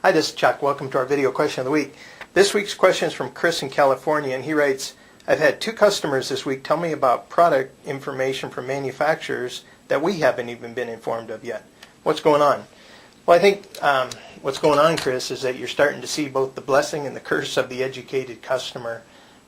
Hi, this is Chuck. Welcome to our video question of the week. This week's question is from Chris in California, and he writes, I've had 2 customers this week tell me about product information from manufacturers that we haven't even been informed of yet. What's going on? Well, I think what's going on, Chris, is that you're starting to see both the blessing and the curse of the educated customer.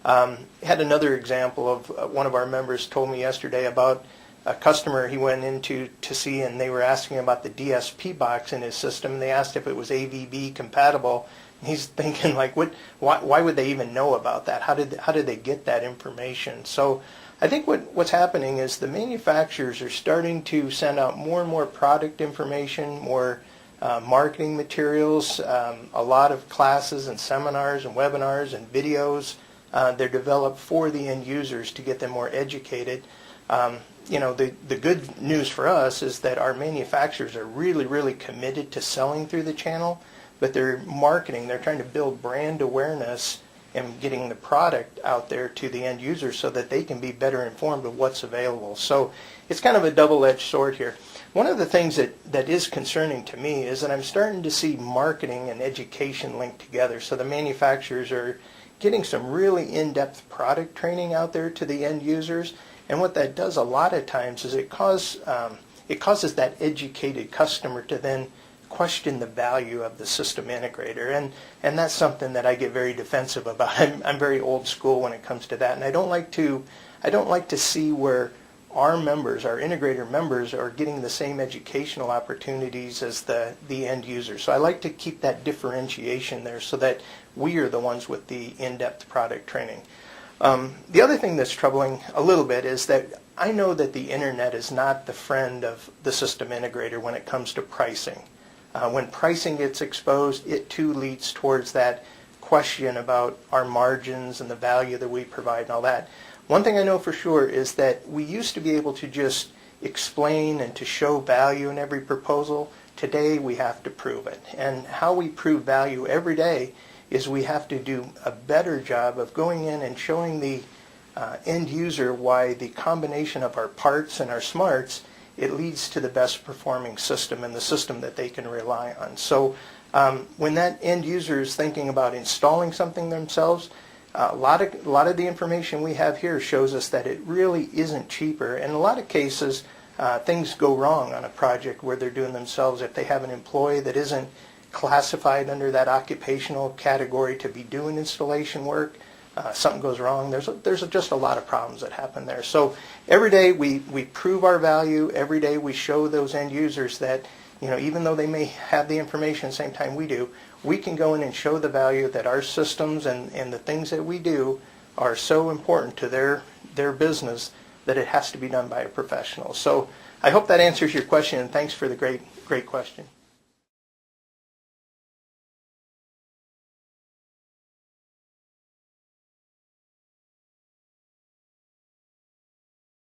Had another example of one of our members told me yesterday about a customer he went into to see, and they were asking about the DSP box in his system, and they asked if it was AVB compatible. And he's thinking, like, why would they even know about that? How did they get that information? So I think what's happening is the manufacturers are starting to send out more and more product information, more marketing materials, a lot of classes and seminars and webinars and videos. They're developed for the end users to get them more educated. The good news for us is that our manufacturers are really committed to selling through the channel, but they're marketing, they're trying to build brand awareness and getting the product out there to the end user so that they can be better informed of what's available. So it's kind of a double-edged sword here. One of the things that is concerning to me is that I'm starting to see marketing and education linked together. So the manufacturers are getting some really in-depth product training out there to the end users. And what that does a lot of times is it causes that educated customer to then question the value of the system integrator, and that's something that I get very defensive about. I'm very old school when it comes to that, and I don't like to see where our members, our integrator members, are getting the same educational opportunities as the end user. So I like to keep that differentiation there so that we are the ones with the in-depth product training. The other thing that's troubling a little bit is that I know that the internet is not the friend of the system integrator when it comes to pricing. When pricing gets exposed, it too leads towards that question about our margins and the value that we provide and all that. One thing I know for sure is that we used to be able to just explain and to show value in every proposal. Today we have to prove it. And how we prove value every day is we have to do a better job of going in and showing the end user why the combination of our parts and our smarts, it leads to the best performing system and the system that they can rely on. So when that end user is thinking about installing something themselves, a lot of the information we have here shows us that it really isn't cheaper. In a lot of cases, things go wrong on a project where they're doing themselves. If they have an employee that isn't classified under that occupational category to be doing installation work, something goes wrong. There's just a lot of problems that happen there. So every day we prove our value. Every day we show those end users that, even though they may have the information at the same time we do, we can go in and show the value that our systems and the things that we do are so important to their business that it has to be done by a professional. So I hope that answers your question, and thanks for the great question.